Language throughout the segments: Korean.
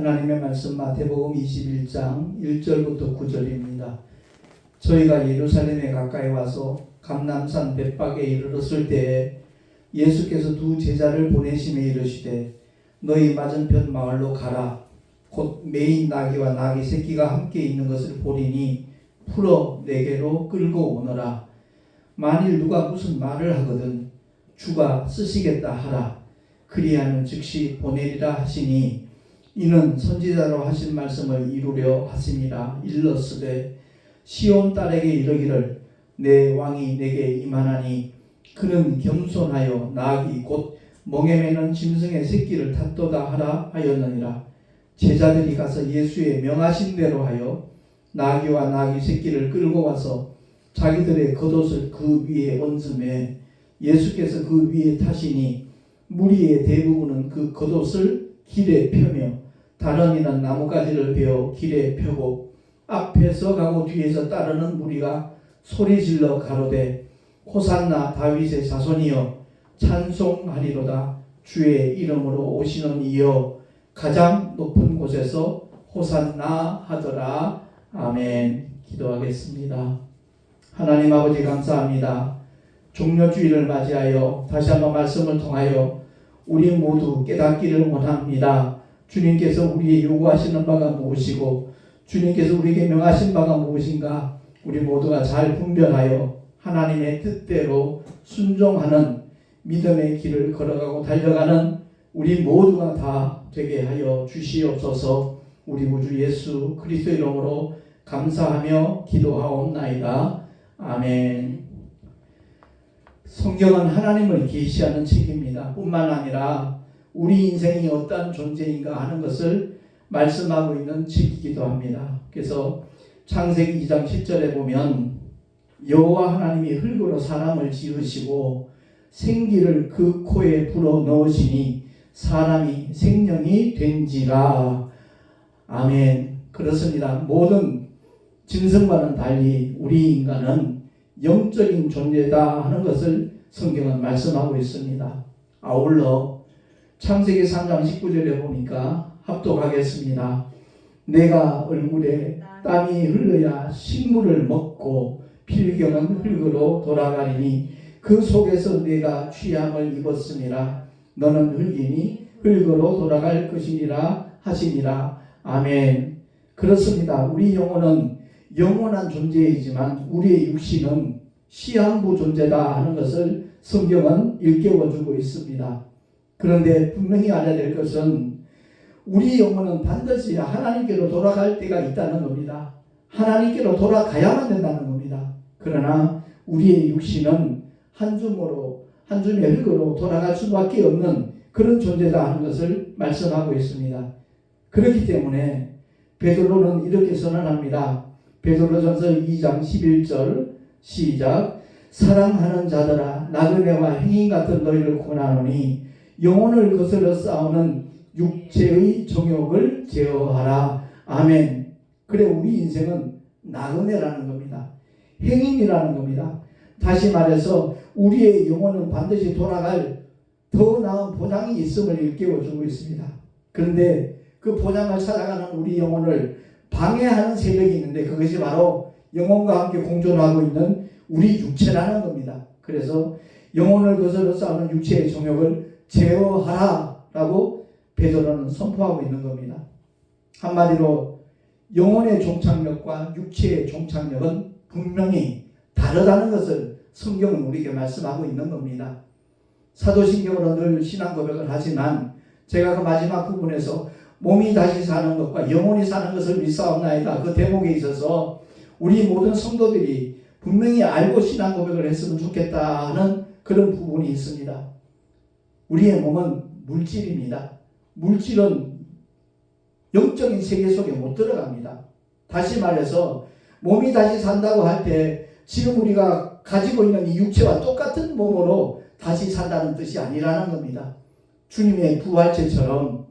하나님의 말씀 마태복음 21장 1절부터 9절입니다. 저희가 예루살렘에 가까이 와서 감람산 벳박에 이르렀을 때에 예수께서 두 제자를 보내심에 이르시되 너희 맞은편 마을로 가라. 곧 매인 나귀와 나귀 새끼가 함께 있는 것을 보리니 풀어 내게로 끌고 오너라. 만일 누가 무슨 말을 하거든 주가 쓰시겠다 하라. 그리하면 즉시 보내리라 하시니 이는 선지자로 하신 말씀을 이루려 하심이라. 일렀으되 시온 딸에게 이르기를 내 왕이 내게 임하나니 그는 겸손하여 나귀 곧 멍에 매는 짐승의 새끼를 탔도다 하라 하였느니라. 제자들이 가서 예수의 명하신 대로 하여 나귀와 나귀 새끼를 끌고 와서 자기들의 겉옷을 그 위에 얹음에 예수께서 그 위에 타시니 무리의 대부분은 그 겉옷을 길에 펴며 다른 이는 나뭇가지를 베어 길에 펴고 앞에서 가고 뒤에서 따르는 무리가 소리질러 가로되 호산나 다윗의 자손이여 찬송하리로다. 주의 이름으로 오시는 이여 가장 높은 곳에서 호산나 하더라. 아멘. 기도하겠습니다. 하나님 아버지 감사합니다. 종려주일을 맞이하여 다시 한번 말씀을 통하여 우리 모두 깨닫기를 원합니다. 주님께서 우리의 요구하시는 바가 무엇이고 주님께서 우리에게 명하신 바가 무엇인가 우리 모두가 잘 분별하여 하나님의 뜻대로 순종하는 믿음의 길을 걸어가고 달려가는 우리 모두가 다 되게 하여 주시옵소서. 우리 구주 예수 그리스도 이름으로 감사하며 기도하옵나이다. 아멘. 성경은 하나님을 계시하는 책입니다. 뿐만 아니라 우리 인생이 어떠한 존재인가 하는 것을 말씀하고 있는 책이기도 합니다. 그래서 창세기 2장 10절에 보면 여호와 하나님이 흙으로 사람을 지으시고 생기를 그 코에 불어 넣으시니 사람이 생명이 된지라. 아멘. 그렇습니다. 모든 짐승과는 달리 우리 인간은 영적인 존재다 하는 것을 성경은 말씀하고 있습니다. 아울러 창세기 3장 19절에 보니까 합독하겠습니다. 내가 얼굴에 땀이 흘러야 식물을 먹고 필경은 흙으로 돌아가리니 그 속에서 내가 취함을 입었음이라. 너는 흙이니 흙으로 돌아갈 것이니라 하시니라. 아멘. 그렇습니다. 우리 영혼은 영원한 존재이지만 우리의 육신은 시한부 존재다 하는 것을 성경은 일깨워주고 있습니다. 그런데 분명히 알아야 될 것은 우리 영혼은 반드시 하나님께로 돌아갈 때가 있다는 겁니다. 하나님께로 돌아가야만 된다는 겁니다. 그러나 우리의 육신은 한 줌의 흙으로 돌아갈 수밖에 없는 그런 존재다 하는 것을 말씀하고 있습니다. 그렇기 때문에 베드로는 이렇게 선언합니다. 베드로전서 2장 11절 시작. 사랑하는 자들아 나그네와 행인 같은 너희를 권하노니 영혼을 거스려 싸우는 육체의 정욕을 제어하라. 아멘. 그래 우리 인생은 나그네라는 겁니다. 행인이라는 겁니다. 다시 말해서 우리의 영혼은 반드시 돌아갈 더 나은 보장이 있음을 일깨워주고 있습니다. 그런데 그 보장을 찾아가는 우리 영혼을 방해하는 세력이 있는데 그것이 바로 영혼과 함께 공존하고 있는 우리 육체라는 겁니다. 그래서 영혼을 거스려 싸우는 육체의 정욕을 제어하라 라고 베드로는 선포하고 있는 겁니다. 한마디로 영혼의 종착역과 육체의 종착역은 분명히 다르다는 것을 성경은 우리에게 말씀하고 있는 겁니다. 사도신경으로 늘 신앙 고백을 하지만 제가 그 마지막 부분에서 몸이 다시 사는 것과 영혼이 사는 것을 믿사옵나이다 그 대목에 있어서 우리 모든 성도들이 분명히 알고 신앙 고백을 했으면 좋겠다 하는 그런 부분이 있습니다. 우리의 몸은 물질입니다. 물질은 영적인 세계 속에 못 들어갑니다. 다시 말해서 몸이 다시 산다고 할 때 지금 우리가 가지고 있는 이 육체와 똑같은 몸으로 다시 산다는 뜻이 아니라는 겁니다. 주님의 부활체처럼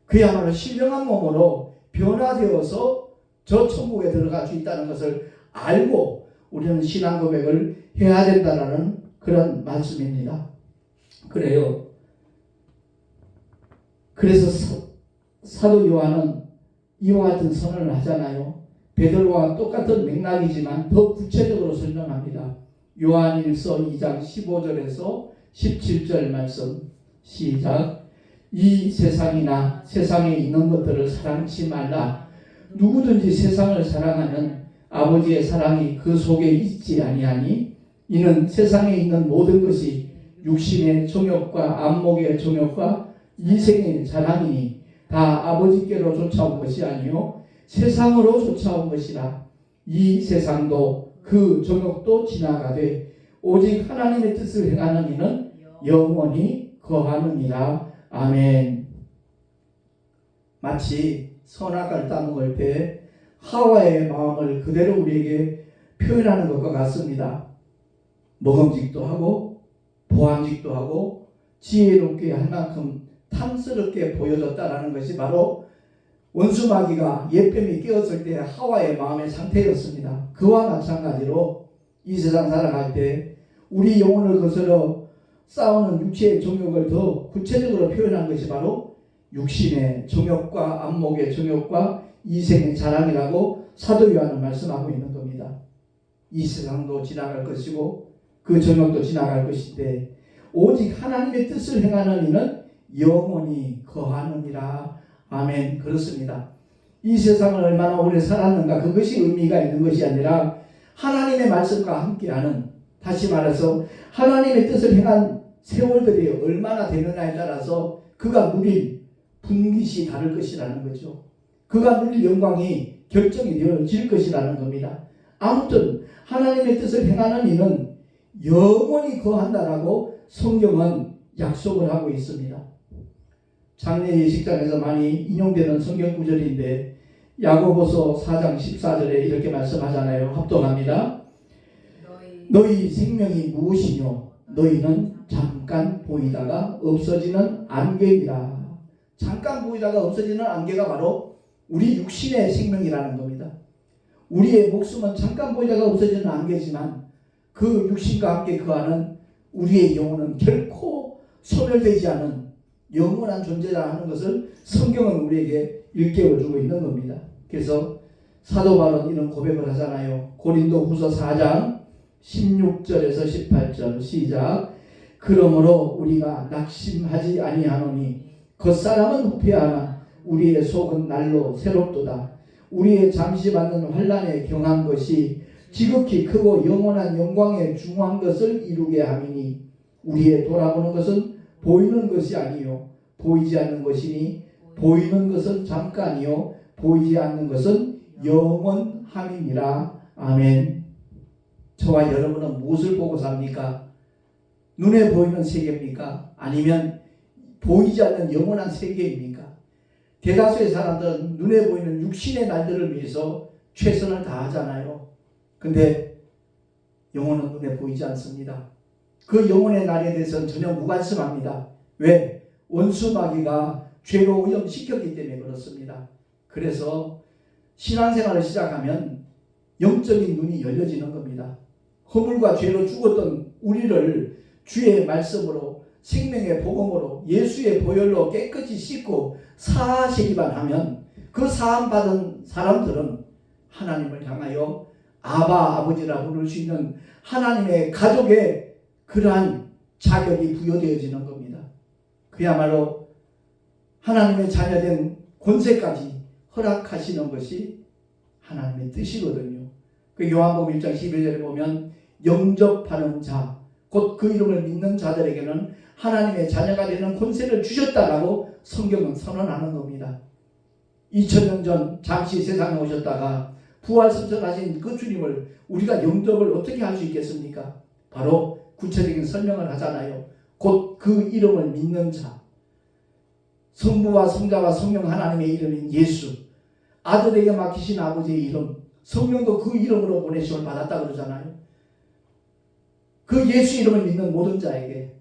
그야말로 신령한 몸으로 변화되어서 저 천국에 들어갈 수 있다는 것을 알고 우리는 신앙 고백을 해야 된다는 그런 말씀입니다. 그래요. 그래서 사도 요한은 이와 같은 선언을 하잖아요. 베드로와 똑같은 맥락이지만 더 구체적으로 설명합니다. 요한일서 2장 15절에서 17절 말씀 시작. 이 세상이나 세상에 있는 것들을 사랑치 말라. 누구든지 세상을 사랑하면 아버지의 사랑이 그 속에 있지 아니하니 이는 세상에 있는 모든 것이 육신의 정욕과 안목의 정욕과 이생의 자랑이니 다 아버지께로 쫓아온 것이 아니요 세상으로 쫓아온 것이라. 이 세상도 그 정욕도 지나가되 오직 하나님의 뜻을 행하는 이는 영원히 거하느니라. 아멘. 마치 선악과를 따먹을 때 하와의 마음을 그대로 우리에게 표현하는 것과 같습니다. 먹음직도 하고 보암직도 하고 지혜롭게 할 만큼 탐스럽게 보여졌다라는 것이 바로 원수마귀가 옛뱀이 깨었을 때 하와의 마음의 상태였습니다. 그와 마찬가지로 이 세상 살아갈 때 우리 영혼을 거스러 싸우는 육체의 정욕을 더 구체적으로 표현한 것이 바로 육신의 정욕과 안목의 정욕과 이생의 자랑이라고 사도 요한은 말씀하고 있는 겁니다. 이 세상도 지나갈 것이고 그 정욕도 지나갈 것인데 오직 하나님의 뜻을 행하는 이는 영원히 거하느니라. 아멘. 그렇습니다. 이 세상을 얼마나 오래 살았는가 그것이 의미가 있는 것이 아니라 하나님의 말씀과 함께하는, 다시 말해서 하나님의 뜻을 행한 세월들이 얼마나 되느냐에 따라서 그가 누릴 분깃이 다를 것이라는 거죠. 그가 누릴 영광이 결정이 되어질 것이라는 겁니다. 아무튼 하나님의 뜻을 행하는 이는 영원히 거한다라고 성경은 약속을 하고 있습니다. 장례 예식장에서 많이 인용되는 성경 구절인데 야고보서 4장 14절에 이렇게 말씀하잖아요. 합독합니다. 너희 생명이 무엇이뇨? 너희는 잠깐 보이다가 없어지는 안개이라. 잠깐 보이다가 없어지는 안개가 바로 우리 육신의 생명이라는 겁니다. 우리의 목숨은 잠깐 보이다가 없어지는 안개지만 그 육신과 함께 거하는 우리의 영혼은 결코 소멸되지 않은 영원한 존재라 하는 것을 성경은 우리에게 일깨워주고 있는 겁니다. 그래서 사도 바울은 이런 고백을 하잖아요. 고린도 후서 4장 16절에서 18절 시작. 그러므로 우리가 낙심하지 아니하노니 겉사람은 후패하나 우리의 속은 날로 새롭도다. 우리의 잠시 받는 환난에 경한 것이 지극히 크고 영원한 영광에 중한 것을 이루게 함이니 우리의 돌아보는 것은 보이는 것이 아니요 보이지 않는 것이니 보이는 것은 잠깐이요 보이지 않는 것은 영원함이니라. 아멘. 저와 여러분은 무엇을 보고 삽니까? 눈에 보이는 세계입니까? 아니면 보이지 않는 영원한 세계입니까? 대다수의 사람들은 눈에 보이는 육신의 날들을 위해서 최선을 다하잖아요. 근데 영혼은 눈에 보이지 않습니다. 그 영혼의 날에 대해서는 전혀 무관심합니다. 왜? 원수마귀가 죄로 오염시켰기 때문에 그렇습니다. 그래서 신앙생활을 시작하면 영적인 눈이 열려지는 겁니다. 허물과 죄로 죽었던 우리를 주의 말씀으로 생명의 복음으로 예수의 보혈로 깨끗이 씻고 사하시기만 하면 그 사함받은 사람들은 하나님을 향하여 아바 아버지라 부를 수 있는 하나님의 가족의 그러한 자격이 부여되어지는 겁니다. 그야말로 하나님의 자녀된 권세까지 허락하시는 것이 하나님의 뜻이거든요. 그 요한복음 1장 11절에 보면 영접하는 자, 곧 그 이름을 믿는 자들에게는 하나님의 자녀가 되는 권세를 주셨다라고 성경은 선언하는 겁니다. 2000년 전 잠시 세상에 오셨다가 부활승천하신 그 주님을 우리가 영접을 어떻게 할 수 있겠습니까? 바로 구체적인 설명을 하잖아요. 곧 그 이름을 믿는 자, 성부와 성자와 성령 하나님의 이름인 예수, 아들에게 맡기신 아버지의 이름, 성령도 그 이름으로 보내심을 받았다 그러잖아요. 그 예수 이름을 믿는 모든 자에게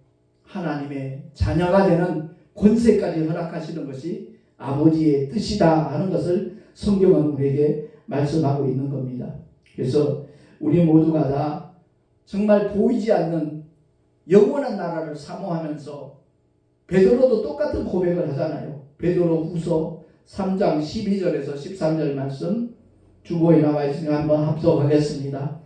하나님의 자녀가 되는 권세까지 허락하시는 것이 아버지의 뜻이다 하는 것을 성경은 우리에게 말씀하고 있는 겁니다. 그래서 우리 모두가 다 정말 보이지 않는 영원한 나라를 사모하면서 베드로도 똑같은 고백을 하잖아요. 베드로 후서 3장 12절에서 13절 말씀 주보에 나와 있으니까 한번 합독하겠습니다.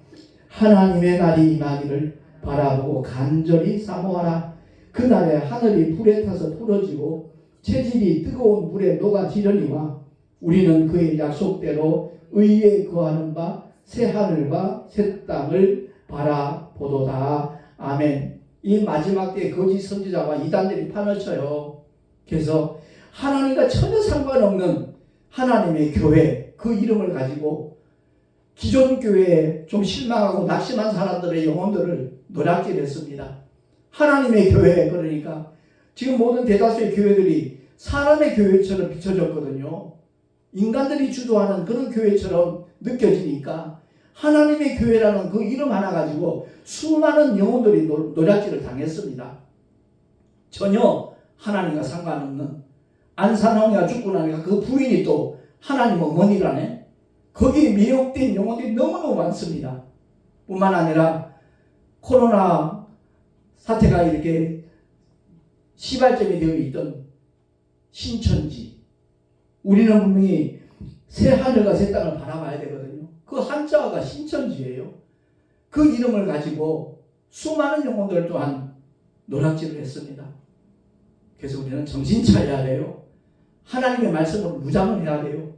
하나님의 날이 임하기를 바라보고 간절히 사모하라. 그날에 하늘이 불에 타서 부러지고 체질이 뜨거운 물에 녹아지려니와 우리는 그의 약속대로 의에 거하는 바 새 하늘과 새 땅을 바라보도다. 아멘. 이 마지막 때 거짓 선지자와 이단들이 판을 쳐요. 그래서 하나님과 전혀 상관없는 하나님의 교회, 그 이름을 가지고 기존 교회에 좀 실망하고 낙심한 사람들의 영혼들을 노략질했습니다. 하나님의 교회, 그러니까 지금 모든 대다수의 교회들이 사람의 교회처럼 비춰졌거든요. 인간들이 주도하는 그런 교회처럼 느껴지니까 하나님의 교회라는 그 이름 하나 가지고 수많은 영혼들이 노략질을 당했습니다. 전혀 하나님과 상관없는, 안산홍이가 죽고 나니까 그 부인이 또 하나님 어머니라네. 거기에 미혹된 영혼들이 너무너무 많습니다. 뿐만 아니라 코로나 사태가 이렇게 시발점이 되어 있던 신천지, 우리는 분명히 새 하늘과 새 땅을 바라봐야 되거든요. 그 한자가 신천지예요. 그 이름을 가지고 수많은 영혼들 또한 노략질을 했습니다. 그래서 우리는 정신 차려야 돼요. 하나님의 말씀으로 무장을 해야 돼요.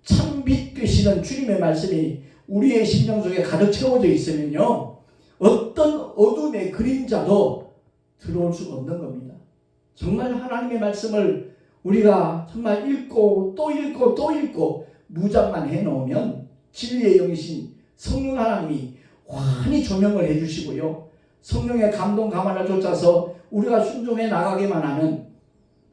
참빛 되시는 주님의 말씀이 우리의 심령 속에 가득 채워져 있으면요, 어떤 어둠의 그림자도 들어올 수가 없는 겁니다. 정말 하나님의 말씀을 우리가 정말 읽고 또 읽고 또 읽고 무장만 해놓으면 진리의 영이신 성령 하나님이 환히 조명을 해주시고요, 성령의 감동 감화를 쫓아서 우리가 순종해 나가기만 하는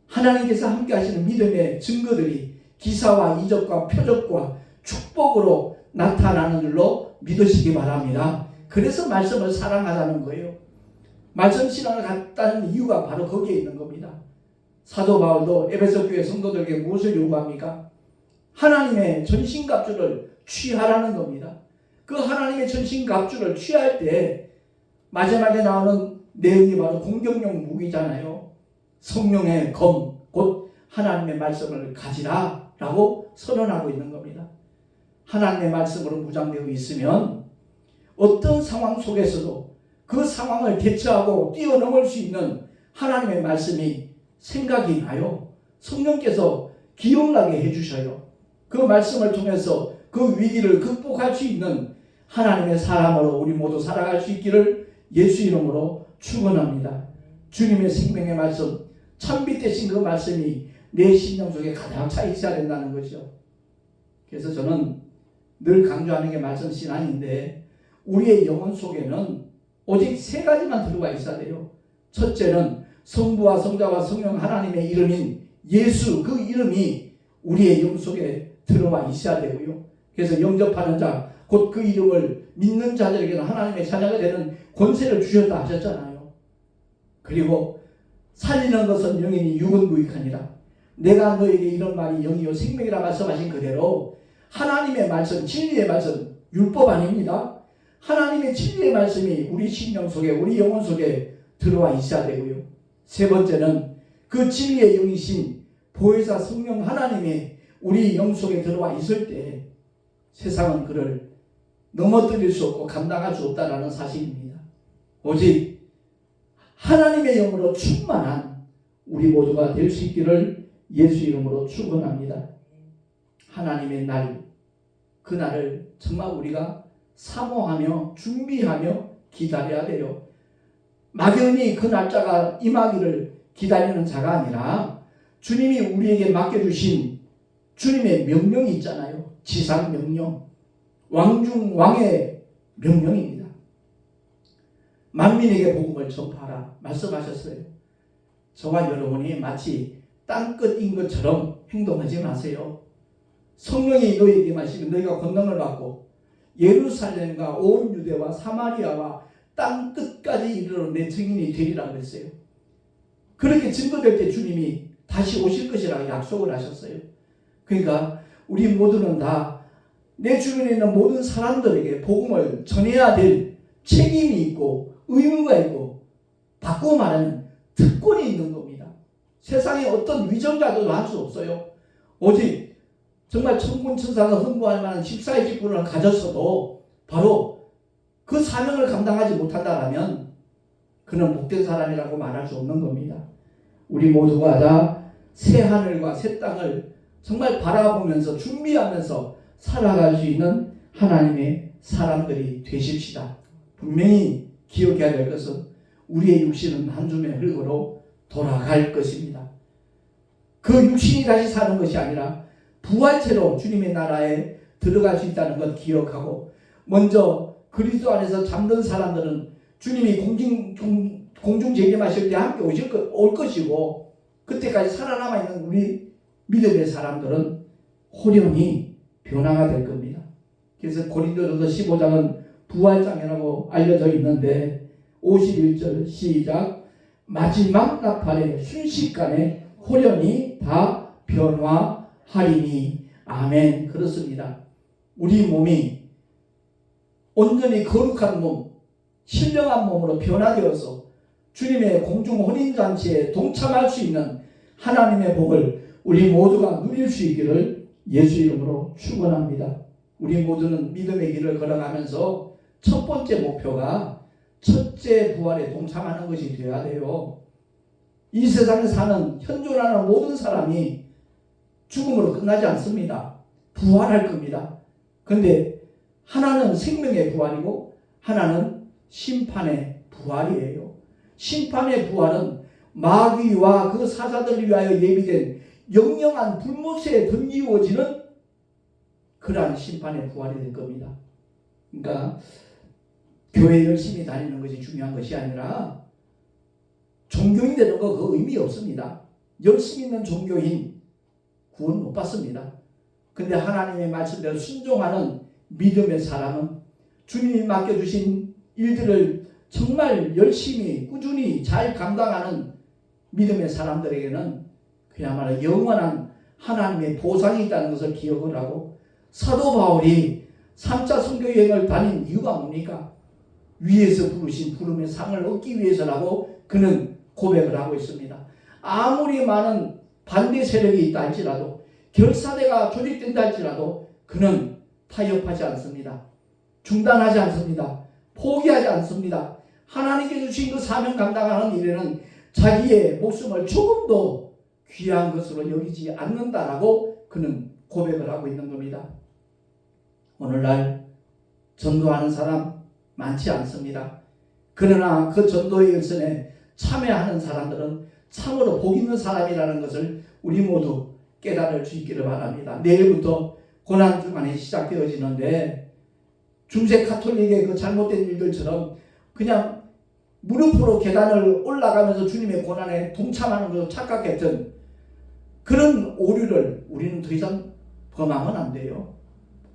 하나님께서 함께 하시는 믿음의 증거들이 기사와 이적과 표적과 축복으로 나타나는 줄로 믿으시기 바랍니다. 그래서 말씀을 사랑하자는 거예요. 말씀 신앙을 갖다는 이유가 바로 거기에 있는 겁니다. 사도 바울도 에베소 교회 성도들에게 무엇을 요구합니까? 하나님의 전신갑주를 취하라는 겁니다. 그 하나님의 전신갑주를 취할 때 마지막에 나오는 내용이 바로 공격용 무기잖아요. 성령의 검, 곧 하나님의 말씀을 가지라 라고 선언하고 있는 겁니다. 하나님의 말씀으로 무장되어 있으면 어떤 상황 속에서도 그 상황을 대처하고 뛰어넘을 수 있는 하나님의 말씀이 생각이 나요. 성령께서 기억나게 해주셔요. 그 말씀을 통해서 그 위기를 극복할 수 있는 하나님의 사람으로 우리 모두 살아갈 수 있기를 예수 이름으로 축원합니다. 주님의 생명의 말씀, 참빛 되신 그 말씀이 내 심령 속에 가득 차 있어야 된다는 거죠. 그래서 저는 늘 강조하는 게 말씀 신앙인데, 우리의 영혼 속에는 오직 세 가지만 들어가 있어야 돼요. 첫째는 성부와 성자와 성령 하나님의 이름인 예수, 그 이름이 우리의 영 속에 들어와 있어야 되고요. 그래서 영접하는 자, 곧 그 이름을 믿는 자들에게는 하나님의 자녀가 되는 권세를 주셨다 하셨잖아요. 그리고 살리는 것은 영이니 육은 무익하니라. 내가 너에게 이런 말이 영이요 생명이라 말씀하신 그대로 하나님의 말씀, 진리의 말씀, 율법 아닙니다. 하나님의 진리의 말씀이 우리 심령 속에, 우리 영혼 속에 들어와 있어야 되고요. 세 번째는 그 진리의 영이신 보혜사 성령 하나님이 우리 영 속에 들어와 있을 때 세상은 그를 넘어뜨릴 수 없고 감당할 수 없다는 사실입니다. 오직 하나님의 영으로 충만한 우리 모두가 될 수 있기를 예수 이름으로 축원합니다. 하나님의 날, 그날을 정말 우리가 사모하며 준비하며 기다려야 돼요. 막연히 그 날짜가 임하기를 기다리는 자가 아니라 주님이 우리에게 맡겨주신 주님의 명령이 있잖아요. 지상 명령, 왕중 왕의 명령입니다. 만민에게 복음을 전파하라 말씀하셨어요. 저와 여러분이 마치 땅끝인 것처럼 행동하지 마세요. 성령이 너희에게 마시면 너희가 권능을 받고 예루살렘과 온 유대와 사마리아와 땅 끝까지 이르러 내 증인이 되리라 그랬어요. 그렇게 증거될 때 주님이 다시 오실 것이라고 약속을 하셨어요. 그러니까 우리 모두는 다 내 주변에 있는 모든 사람들에게 복음을 전해야 될 책임이 있고 의무가 있고 바꾸어 말하는 특권이 있는 겁니다. 세상에 어떤 위정자도 할 수 없어요. 오직 정말 천군천사가 흥분할 만한 십사의 직분을 가졌어도 바로 그 사명을 감당하지 못한다면 그는 복된 사람이라고 말할 수 없는 겁니다. 우리 모두가 다 새 하늘과 새 땅을 정말 바라보면서 준비하면서 살아갈 수 있는 하나님의 사람들이 되십시다. 분명히 기억해야 될 것은 우리의 육신은 한 줌의 흙으로 돌아갈 것입니다. 그 육신이 다시 사는 것이 아니라 부활체로 주님의 나라에 들어갈 수 있다는 것 기억하고, 먼저 그리스도 안에서 잠든 사람들은 주님이 공중 재림하실 때 함께 올 것이고, 그때까지 살아남아 있는 우리 믿음의 사람들은 호련히 변화가 될 겁니다. 그래서 고린도전서 15장은 부활장이라고 알려져 있는데 51절 시작. 마지막 나팔에 순식간에 호련히 다 변화하리니. 아멘. 그렇습니다. 우리 몸이 온전히 거룩한 몸, 신령한 몸으로 변화되어서 주님의 공중 혼인잔치에 동참할 수 있는 하나님의 복을 우리 모두가 누릴 수 있기를 예수 이름으로 축원합니다. 우리 모두는 믿음의 길을 걸어가면서 첫 번째 목표가 첫째 부활에 동참하는 것이 되어야 돼요. 이 세상에 사는 현존하는 모든 사람이 죽음으로 끝나지 않습니다. 부활할 겁니다. 그런데 하나는 생명의 부활이고 하나는 심판의 부활이에요. 심판의 부활은 마귀와 그 사자들을 위하여 예비된 영영한 불못에 던지워지는 그러한 심판의 부활이 될 겁니다. 그러니까 교회 열심히 다니는 것이 중요한 것이 아니라 종교인 되는 거 그 의미 없습니다. 열심히 있는 종교인 구원 못 받습니다. 근데 하나님의 말씀대로 순종하는 믿음의 사람은 주님이 맡겨주신 일들을 정말 열심히 꾸준히 잘 감당하는 믿음의 사람들에게는 그야말로 영원한 하나님의 보상이 있다는 것을 기억을 하고, 사도 바울이 3차 선교 여행을 다닌 이유가 뭡니까? 위에서 부르신 부름의 상을 얻기 위해서라고 그는 고백을 하고 있습니다. 아무리 많은 반대 세력이 있다 할지라도, 결사대가 조직된다 할지라도 그는 타협하지 않습니다. 중단하지 않습니다. 포기하지 않습니다. 하나님께 주신 그 사명 감당하는 일에는 자기의 목숨을 조금도 귀한 것으로 여기지 않는다라고 그는 고백을 하고 있는 겁니다. 오늘날 전도하는 사람 많지 않습니다. 그러나 그 전도의 일선에 참여하는 사람들은 참으로 복 있는 사람이라는 것을 우리 모두 깨달을 수 있기를 바랍니다. 내일부터 고난주간이 시작되어지는데 중세 카톨릭의 그 잘못된 일들처럼 그냥 무릎으로 계단을 올라가면서 주님의 고난에 동참하는 것을 착각했던 그런 오류를 우리는 더 이상 범하면 안 돼요.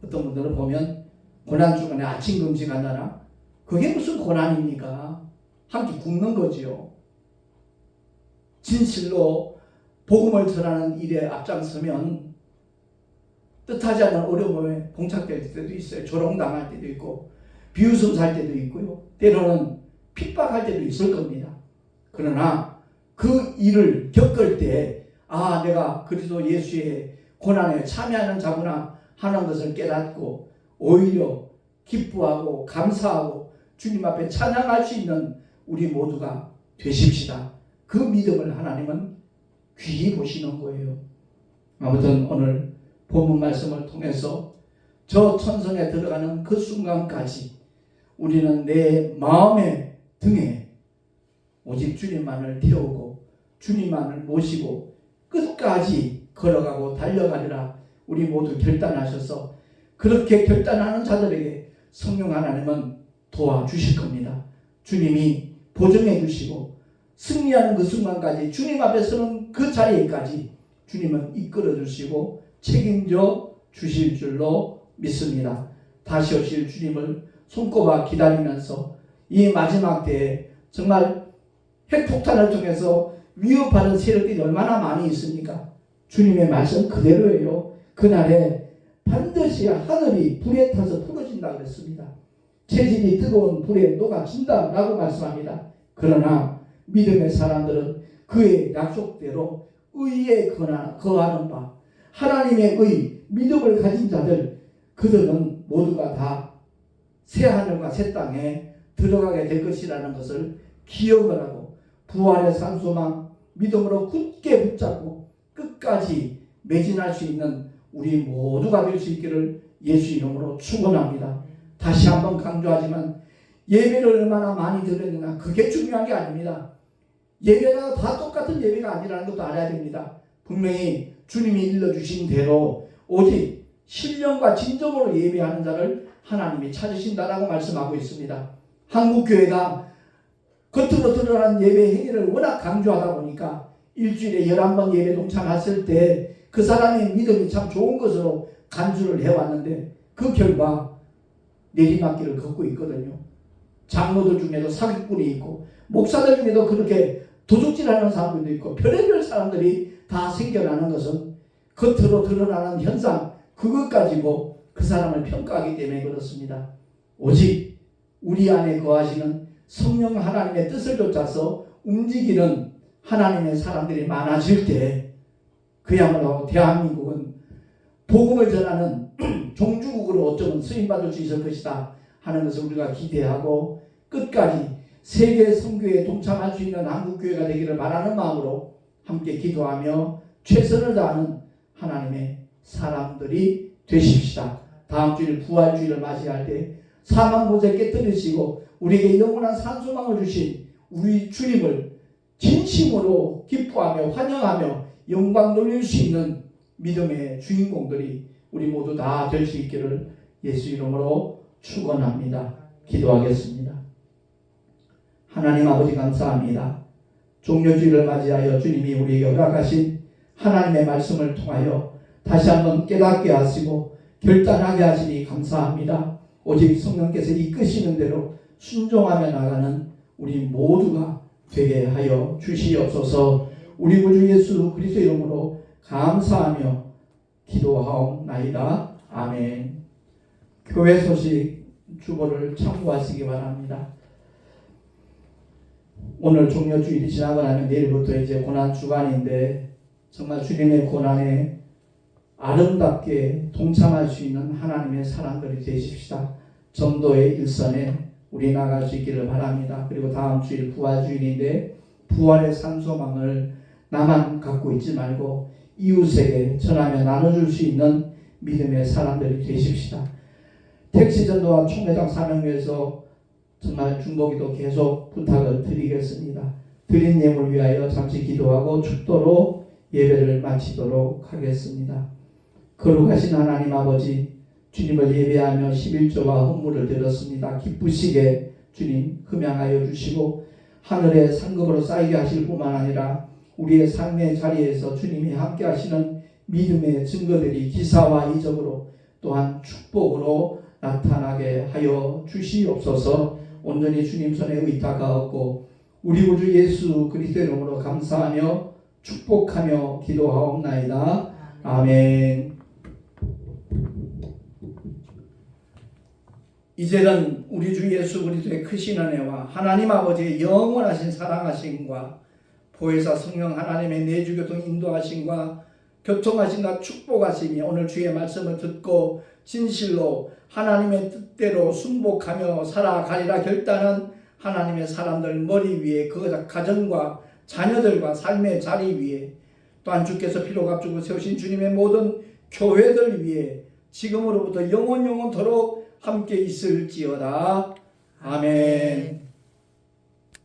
어떤 분들은 보면 고난주간에 아침 금식한다나 그게 무슨 고난입니까? 함께 굶는 거지요. 진실로 복음을 전하는 일에 앞장서면 뜻하지 않은 어려움에 봉착될 때도 있어요. 조롱당할 때도 있고 비웃음 살 때도 있고요. 때로는 핍박할 때도 있을 겁니다. 그러나 그 일을 겪을 때 내가 그리스도 예수의 고난에 참여하는 자구나 하는 것을 깨닫고 오히려 기뻐하고 감사하고 주님 앞에 찬양할 수 있는 우리 모두가 되십시다. 그 믿음을 하나님은 귀히 보시는 거예요. 아무튼 오늘 본문 말씀을 통해서 저 천성에 들어가는 그 순간까지 우리는 내 마음의 등에 오직 주님만을 태우고 주님만을 모시고 끝까지 걸어가고 달려가리라 우리 모두 결단하셔서 그렇게 결단하는 자들에게 성령 하나님은 도와주실 겁니다. 주님이 보증해 주시고 승리하는 그 순간까지 주님 앞에 서는 그 자리에까지 주님은 이끌어 주시고 책임져 주실 줄로 믿습니다. 다시 오실 주님을 손꼽아 기다리면서 이 마지막 때에 정말 핵폭탄을 통해서 위협하는 세력들이 얼마나 많이 있습니까? 주님의 말씀 그대로예요. 그날에 반드시 하늘이 불에 타서 부러진다 그랬습니다. 체질이 뜨거운 불에 녹아진다 라고 말씀합니다. 그러나 믿음의 사람들은 그의 약속대로 의에 거하는 바 하나님의 믿음을 가진 자들, 그들은 모두가 다 새하늘과 새 땅에 들어가게 될 것이라는 것을 기억을 하고 부활의 산소망 믿음으로 굳게 붙잡고 끝까지 매진할 수 있는 우리 모두가 될 수 있기를 예수 이름으로 축원합니다. 다시 한번 강조하지만 예배를 얼마나 많이 드렸느냐, 그게 중요한 게 아닙니다. 예배가 다 똑같은 예배가 아니라는 것도 알아야 됩니다. 분명히 주님이 일러주신 대로 오직 신령과 진정으로 예배하는 자를 하나님이 찾으신다라고 말씀하고 있습니다. 한국교회가 겉으로 드러난 예배 행위를 워낙 강조하다 보니까 일주일에 11번 예배 동참했을 때 그 사람의 믿음이 참 좋은 것으로 간주를 해왔는데 그 결과 내리막길을 걷고 있거든요. 장로들 중에도 사기꾼이 있고 목사들 중에도 그렇게 도둑질하는 사람들도 있고 별의별 사람들이 다 생겨나는 것은 겉으로 드러나는 현상, 그것 가지고 그 사람을 평가하기 때문에 그렇습니다. 오직 우리 안에 거하시는 성령 하나님의 뜻을 쫓아서 움직이는 하나님의 사람들이 많아질 때 그야말로 대한민국은 복음을 전하는 종주국으로 어쩌면 쓰임받을 수 있을 것이다 하는 것을 우리가 기대하고 끝까지 세계 선교에 동참할 수 있는 한국교회가 되기를 바라는 마음으로 함께 기도하며 최선을 다하는 하나님의 사람들이 되십시다. 다음 주일 부활주일을 맞이할 때 사망고제 깨뜨리시고 우리에게 영원한 산소망을 주신 우리 주님을 진심으로 기뻐하며 환영하며 영광 돌릴 수 있는 믿음의 주인공들이 우리 모두 다 될 수 있기를 예수 이름으로 축원합니다. 기도하겠습니다. 하나님 아버지 감사합니다. 종료주일을 맞이하여 주님이 우리에게 허락하신 하나님의 말씀을 통하여 다시 한번 깨닫게 하시고 결단하게 하시니 감사합니다. 오직 성령께서 이끄시는 대로 순종하며 나가는 우리 모두가 되게 하여 주시옵소서. 우리 구주 예수 그리스도 이름으로 감사하며 기도하옵나이다. 아멘. 교회 소식 주보를 참고하시기 바랍니다. 오늘 종료주일이 지나고 나면 내일부터 이제 고난주간인데 정말 주님의 고난에 아름답게 동참할 수 있는 하나님의 사람들이 되십시다. 전도의 일선에 우리 나갈 수 있기를 바랍니다. 그리고 다음 주일 부활주일인데 부활의 산소망을 나만 갖고 있지 말고 이웃에게 전하며 나눠줄 수 있는 믿음의 사람들이 되십시다. 택시전도와 총회장 사명위에서 정말 중보기도 계속 부탁을 드리겠습니다. 드린 예물 위하여 잠시 기도하고 축도로 예배를 마치도록 하겠습니다. 거룩하신 하나님 아버지, 주님을 예배하며 11조와 헌물을 드렸습니다. 기쁘시게 주님 흠양하여 주시고 하늘의 상급으로 쌓이게 하실 뿐만 아니라 우리의 삶의 자리에서 주님이 함께 하시는 믿음의 증거들이 기사와 이적으로 또한 축복으로 나타나게 하여 주시옵소서. 온전히 주님 손에 의탁하옵고 우리 구주 예수 그리스도의 이름으로 감사하며 축복하며 기도하옵나이다. 아멘. 이제는 우리 주 예수 그리스도의 크신 은혜와 하나님 아버지의 영원하신 사랑하심과 보혜사 성령 하나님의 내주교통 인도하심과 교통하심과 축복하심이 오늘 주의 말씀을 듣고 진실로 하나님의 뜻대로 순복하며 살아가리라 결단한 하나님의 사람들 머리 위에 그 가정과 자녀들과 삶의 자리 위에 또한 주께서 피로 값주고 세우신 주님의 모든 교회들 위에 지금으로부터 영원토록 함께 있을지어다. 아멘.